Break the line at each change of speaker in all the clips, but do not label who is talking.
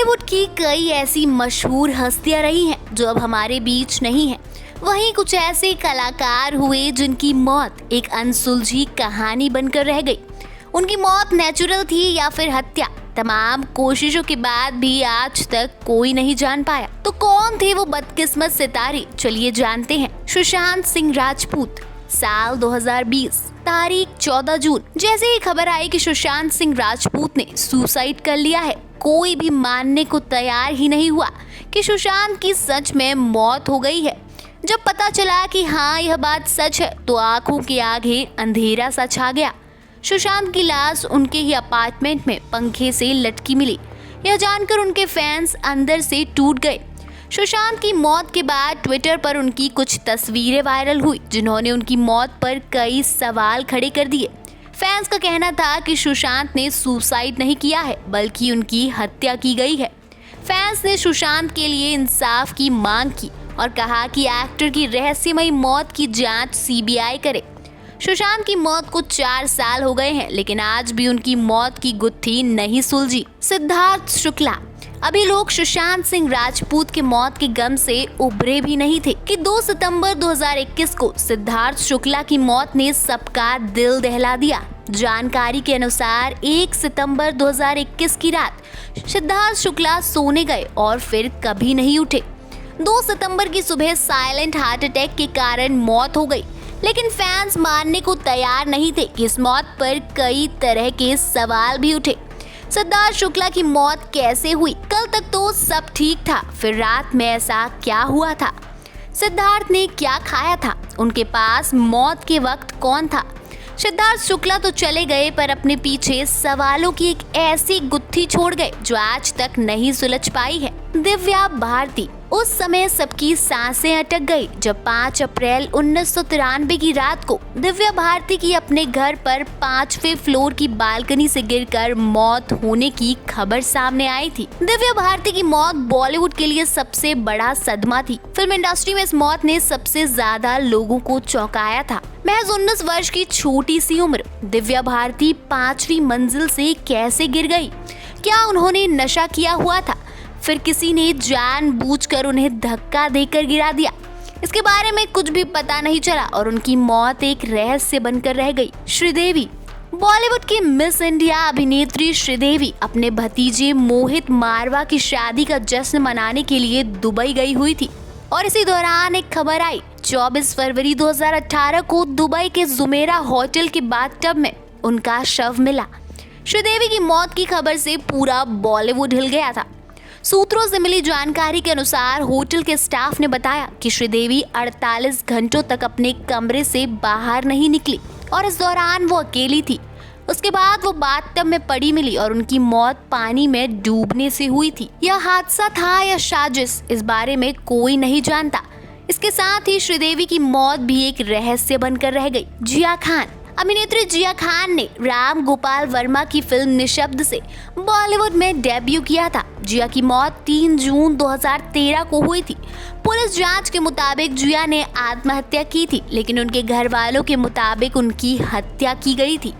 बॉलीवुड की कई ऐसी मशहूर हस्तियां रही हैं जो अब हमारे बीच नहीं हैं। वहीं कुछ ऐसे कलाकार हुए जिनकी मौत एक अनसुलझी कहानी बनकर रह गई। उनकी मौत नेचुरल थी या फिर हत्या, तमाम कोशिशों के बाद भी आज तक कोई नहीं जान पाया। तो कौन थे वो बदकिस्मत सितारे, चलिए जानते हैं। सुशांत सिंह राजपूत, साल 2020, तारीख 14 जून। जैसे ही खबर आई कि सुशांत सिंह राजपूत ने सुसाइड कर लिया है, कोई भी मानने को तैयार ही नहीं हुआ कि सुशांत की सच में मौत हो गई है। जब पता चला कि हाँ यह बात सच है तो आंखों के आगे अंधेरा सा छा गया। सुशांत की लाश उनके ही अपार्टमेंट में पंखे से लटकी मिली। यह जानकर उनके फैंस अंदर से टूट गए। सुशांत की मौत के बाद ट्विटर पर उनकी कुछ तस्वीरें वायरल हुई जिन्होंने उनकी मौत पर कई सवाल खड़े कर दिए। फैंस का कहना था कि सुशांत ने सुसाइड नहीं किया है बल्कि उनकी हत्या की गई है। फैंस ने सुशांत के लिए इंसाफ की मांग की और कहा कि एक्टर की रहस्यमयी मौत की जांच सीबीआई करे। सुशांत की मौत को 4 साल हो गए हैं, लेकिन आज भी उनकी मौत की गुत्थी नहीं सुलझी। सिद्धार्थ शुक्ला, अभी लोग सुशांत सिंह राजपूत की मौत के गम से उबरे भी नहीं थे कि 2 सितंबर 2021 को सिद्धार्थ शुक्ला की मौत ने सबका दिल दहला दिया। जानकारी के अनुसार 1 सितंबर 2021 की रात सिद्धार्थ शुक्ला सोने गए और फिर कभी नहीं उठे। 2 सितंबर की सुबह साइलेंट हार्ट अटैक के कारण मौत हो गई, लेकिन फैंस मानने को तैयार नहीं थे कि इस मौत पर कई तरह के सवाल भी उठे। सिद्धार्थ शुक्ला की मौत कैसे हुई? कल तक तो सब ठीक था, फिर रात में ऐसा क्या हुआ था? सिद्धार्थ ने क्या खाया था? उनके पास मौत के वक्त कौन था? सिद्धार्थ शुक्ला तो चले गए पर अपने पीछे सवालों की एक ऐसी गुत्थी छोड़ गए जो आज तक नहीं सुलझ पाई है। दिव्या भारती, उस समय सबकी सांसें अटक गई जब 5 अप्रैल 1993 की रात को दिव्या भारती की अपने घर पर 5वें फ्लोर की बालकनी से गिरकर मौत होने की खबर सामने आई थी। दिव्या भारती की मौत बॉलीवुड के लिए सबसे बड़ा सदमा थी। फिल्म इंडस्ट्री में इस मौत ने सबसे ज्यादा लोगों को चौंकाया था। महज 19 वर्ष की छोटी सी उम्र दिव्या भारती 5वीं मंजिल से कैसे गिर गई? क्या उन्होंने नशा किया हुआ था? फिर किसी ने जानबूझकर उन्हें धक्का देकर गिरा दिया? इसके बारे में कुछ भी पता नहीं चला और उनकी मौत एक रहस्य बनकर रह गई। श्रीदेवी, बॉलीवुड की मिस इंडिया अभिनेत्री श्रीदेवी अपने भतीजे मोहित मारवा की शादी का जश्न मनाने के लिए दुबई गई हुई थी और इसी दौरान एक खबर आई। 24 फरवरी 2018 को दुबई के जुमेरा होटल के बाथटब में उनका शव मिला। श्रीदेवी की मौत की खबर से पूरा बॉलीवुड हिल गया था। सूत्रों से मिली जानकारी के अनुसार होटल के स्टाफ ने बताया कि श्रीदेवी 48 घंटों तक अपने कमरे से बाहर नहीं निकली और इस दौरान वो अकेली थी। उसके बाद वो बाथटब में पड़ी मिली और उनकी मौत पानी में डूबने से हुई थी। यह हादसा था या साजिश, इस बारे में कोई नहीं जानता। इसके साथ ही श्रीदेवी की मौत भी एक रहस्य बनकर रह गई। जिया खान, अभिनेत्री जिया खान ने राम गोपाल वर्मा की फिल्म निशब्द से बॉलीवुड में डेब्यू किया था। जिया की मौत 3 जून 2013 को हुई थी। पुलिस जांच के मुताबिक जिया ने आत्महत्या की थी, लेकिन उनके घर वालों के मुताबिक उनकी हत्या की गई थी।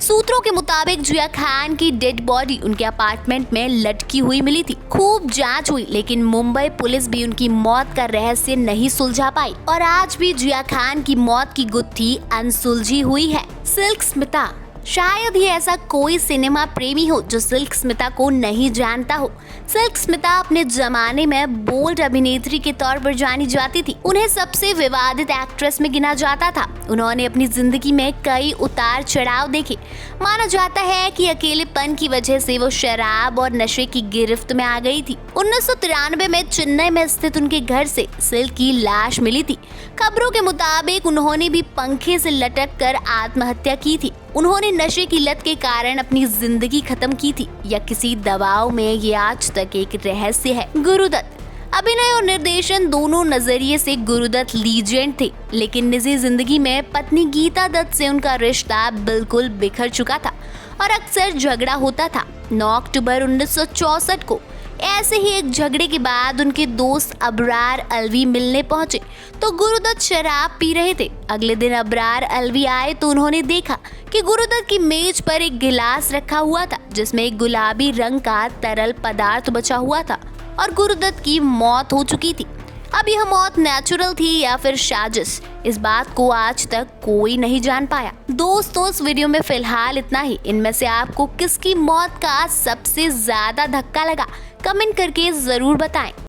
सूत्रों के मुताबिक जिया खान की डेड बॉडी उनके अपार्टमेंट में लटकी हुई मिली थी। खूब जांच हुई, लेकिन मुंबई पुलिस भी उनकी मौत का रहस्य नहीं सुलझा पाई और आज भी जिया खान की मौत की गुत्थी अनसुलझी हुई है। सिल्क स्मिता, शायद ही ऐसा कोई सिनेमा प्रेमी हो जो सिल्क स्मिता को नहीं जानता हो। सिल्क स्मिता अपने जमाने में बोल्ड अभिनेत्री के तौर पर जानी जाती थी। उन्हें सबसे विवादित एक्ट्रेस में गिना जाता था। उन्होंने अपनी जिंदगी में कई उतार चढ़ाव देखे। माना जाता है कि अकेलेपन की वजह से वो शराब और नशे की गिरफ्त में आ गई थी। 1993 में चेन्नई में स्थित उनके घर से सिल्क की लाश मिली थी। खबरों के मुताबिक उन्होंने भी पंखे से लटक कर आत्महत्या की थी। उन्होंने नशे की लत के कारण अपनी जिंदगी खत्म की थी या किसी दबाव में, ये आज तक एक रहस्य है। गुरुदत्त, अभिनय और निर्देशन दोनों नजरिए से गुरुदत्त लीजेंड थे, लेकिन निजी जिंदगी में पत्नी गीता दत्त से उनका रिश्ता बिल्कुल बिखर चुका था और अक्सर झगड़ा होता था। 9 अक्टूबर 1964 को ऐसे ही एक झगड़े के बाद उनके दोस्त अबरार अलवी मिलने पहुंचे तो गुरुदत्त शराब पी रहे थे। अगले दिन अबरार अलवी आए तो उन्होंने देखा कि गुरुदत्त की मेज पर एक गिलास रखा हुआ था जिसमें एक गुलाबी रंग का तरल पदार्थ बचा हुआ था और गुरुदत्त की मौत हो चुकी थी। अब यह मौत नेचुरल थी या फिर साजिश, इस बात को आज तक कोई नहीं जान पाया। दोस्तों, इस वीडियो में फिलहाल इतना ही। इनमें से आपको किसकी मौत का सबसे ज्यादा धक्का लगा, कमेंट करके जरूर बताएं।